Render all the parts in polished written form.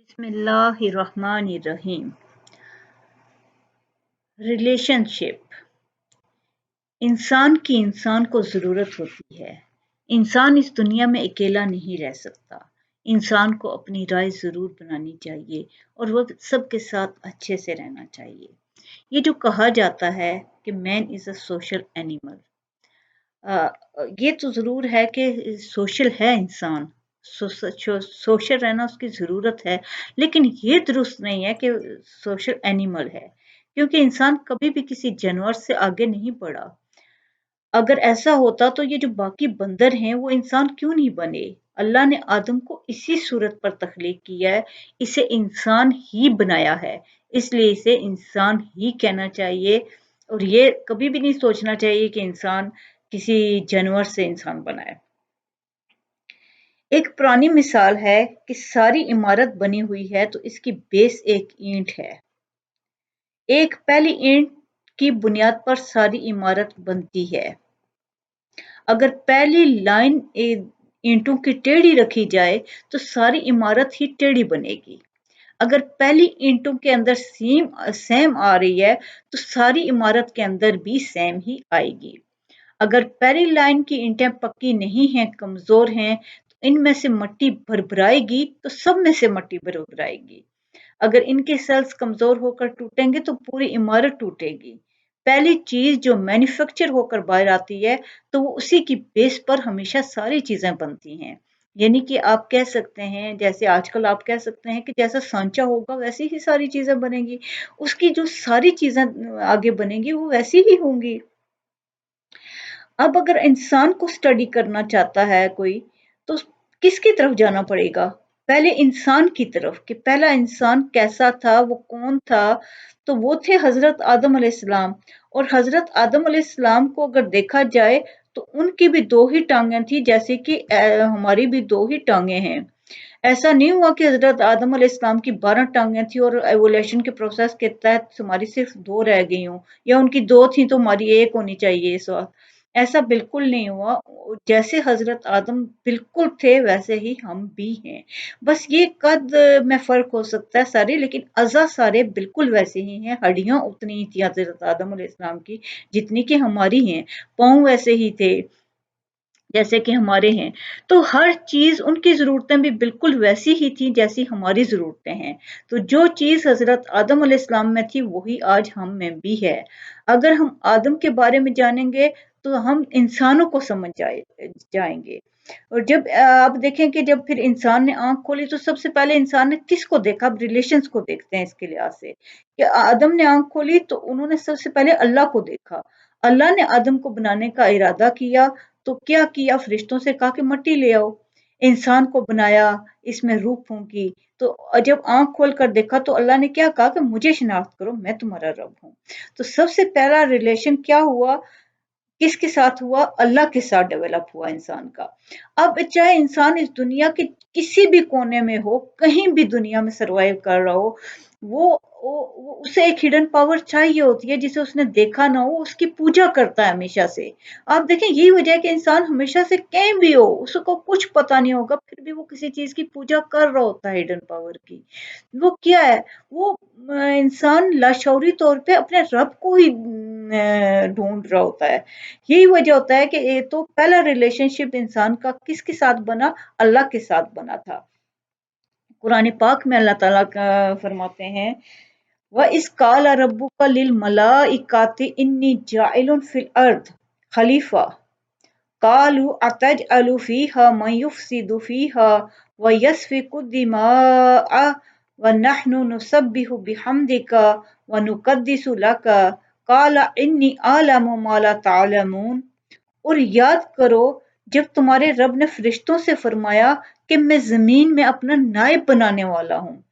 बिस्मिल्लाहिर्रहमानिर्रहीम। रिलेशनशिप। इंसान की इंसान को ज़रूरत होती है। इंसान इस दुनिया में अकेला नहीं रह सकता। इंसान को अपनी राय ज़रूर बनानी चाहिए और वो सबके साथ अच्छे से रहना चाहिए। ये जो कहा जाता है कि man is a social animal, ये तो ज़रूर है कि सोशल है इंसान, सोशल रहना उसकी ज़रूरत है, लेकिन ये दुरुस्त नहीं है कि सोशल एनिमल है, क्योंकि इंसान कभी भी किसी जानवर से आगे नहीं बढ़ा। अगर ऐसा होता तो ये जो बाकी बंदर हैं वो इंसान क्यों नहीं बने? अल्लाह ने आदम को इसी सूरत पर तख्लीक किया है, इसे इंसान ही बनाया है, इसलिए इसे इंसान ही कहना चाहिए और ये कभी भी नहीं सोचना चाहिए कि इंसान किसी जानवर से इंसान बना है। एक पुरानी मिसाल है कि सारी इमारत बनी हुई है तो इसकी बेस एक ईंट है। एक पहली ईंट की बुनियाद पर सारी इमारत बनती है। अगर पहली लाइन ईंटों की टेढ़ी रखी जाए तो सारी इमारत ही टेढ़ी बनेगी। अगर पहली ईंटों के अंदर सेम आ रही है तो सारी इमारत के अंदर भी सेम ही आएगी। अगर पहली लाइन की ईंटें पक्की नहीं हैं, कमजोर हैं, तो इनमें से मट्टी भरभराएगी तो सब में से मट्टी भरभराएगी। अगर इनके सेल्स कमजोर होकर टूटेंगे तो पूरी इमारत टूटेगी। पहली चीज जो मैन्युफैक्चर होकर बाहर आती है तो वो उसी की बेस पर हमेशा सारी चीजें बनती हैं। यानी कि आप कह सकते हैं, जैसे आजकल आप कह सकते हैं कि जैसा सांचा होगा वैसी ही सारी चीजें बनेंगी। उसकी जो सारी चीजें आगे बनेंगी वो वैसी ही होंगी। अब अगर इंसान को स्टडी करना चाहता है कोई, तो किसकी तरफ जाना पड़ेगा? पहले इंसान की तरफ, कि पहला इंसान कैसा था, वो कौन था? तो वो थे हजरत आदम अलैहिस्सलाम। और हजरत आदम अलैहिस्सलाम को अगर देखा जाए तो उनकी भी दो ही टांगें थी, जैसे कि हमारी भी दो ही टांगें हैं। ऐसा नहीं हुआ कि हजरत आदम अलैहिस्सलाम की 12 टांगें थी और एवोल्यूशन के प्रोसेस के तहत हमारी सिर्फ दो रह गई हों, या उनकी दो थी तो हमारी एक होनी चाहिए इस वक्त। ऐसा बिल्कुल नहीं हुआ। जैसे हजरत आदम बिल्कुल थे वैसे ही हम भी हैं। बस ये कद में फर्क हो सकता है सारे, लेकिन अज़ा सारे बिल्कुल वैसे ही हैं। हड्डियां उतनी ही थी हजरत आदम अलैहिस्सलाम की जितनी कि हमारी हैं। पाँव वैसे ही थे जैसे कि हमारे हैं। तो हर चीज़, उनकी ज़रूरतें भी बिल्कुल वैसी ही थी जैसी हमारी ज़रूरतें हैं। तो जो चीज़ हज़रत आदम अलैहिस्सलाम में थी वही आज हम में भी है। अगर हम आदम के बारे में जानेंगे तो हम इंसानों को समझ जाएंगे। और जब आप देखें कि जब फिर इंसान ने आँख खोली तो सबसे पहले इंसान ने किसको देखा? अब रिलेशंस को देखते हैं इसके लिहाज से, कि आदम ने आँख खोली तो उन्होंने सबसे पहले अल्लाह को देखा। अल्लाह ने आदम को बनाने का इरादा किया तो क्या किया? फरिश्तों से कहा कि मिट्टी ले आओ। इंसान को बनाया, इसमें रूह फूंकी। तो जब आंख खोल कर देखा तो अल्लाह ने क्या कहा कि मुझे शिनाख्त करो, मैं तुम्हारा रब हूँ। तो सबसे पहला रिलेशन क्या हुआ? किसके साथ हुआ? अल्लाह के साथ डेवलप हुआ इंसान का। अब चाहे इंसान इस दुनिया के किसी भी कोने में हो, कहीं भी दुनिया में सर्वाइव कर रहा हो, वो उसे एक हिडन पावर चाहिए होती है जिसे उसने देखा ना हो, उसकी पूजा करता है हमेशा से। आप देखें यही वजह है कि इंसान हमेशा से कहीं भी हो, उसको कुछ पता नहीं होगा फिर भी वो किसी चीज की पूजा कर रहा होता है हिडन पावर की। वो क्या है? वो इंसान लाशौरी तौर पे अपने रब को ही ढूंढ रहा होता है। यही वजह होता है कि ये तो पहला रिलेशनशिप इंसान का किसके साथ बना? अल्लाह के साथ बना था। कुरान पाक में अल्लाह ताला का फरमाते हैं, व इस काल रब्बुका लिल मलाइकाति इन्नी जाइलुन फिल अर्द खलीफा कालू अतजअलु फीहा मन युफसिदु फीहा व यस्फिकु दिमाअ व नहनु नुसब्बिहु बिहम्दिका व नुकद्दिसु लका काला इन्नी आलमु मा ला तालमून। और याद करो जब तुम्हारे रब ने फरिश्तों से फरमाया कि मैं जमीन में अपना नायब बनाने वाला हूँ।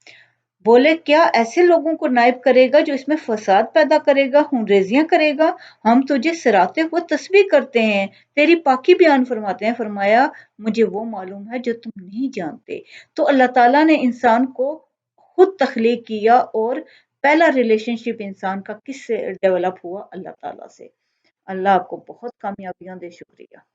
बोले क्या ऐसे लोगों को नायब करेगा जो इसमें फसाद पैदा करेगा, हुंरेजियां करेगा? हम तुझे सिराते हुए तस्बीह करते हैं, तेरी पाकी बयान फरमाते हैं। फरमाया मुझे वो मालूम है जो तुम नहीं जानते। तो अल्लाह ताला ने इंसान को खुद तख्लीक किया और पहला रिलेशनशिप इंसान का किससे डेवलप हुआ? अल्लाह ताला से। अल्लाह आपको बहुत कामयाबियां दे। शुक्रिया।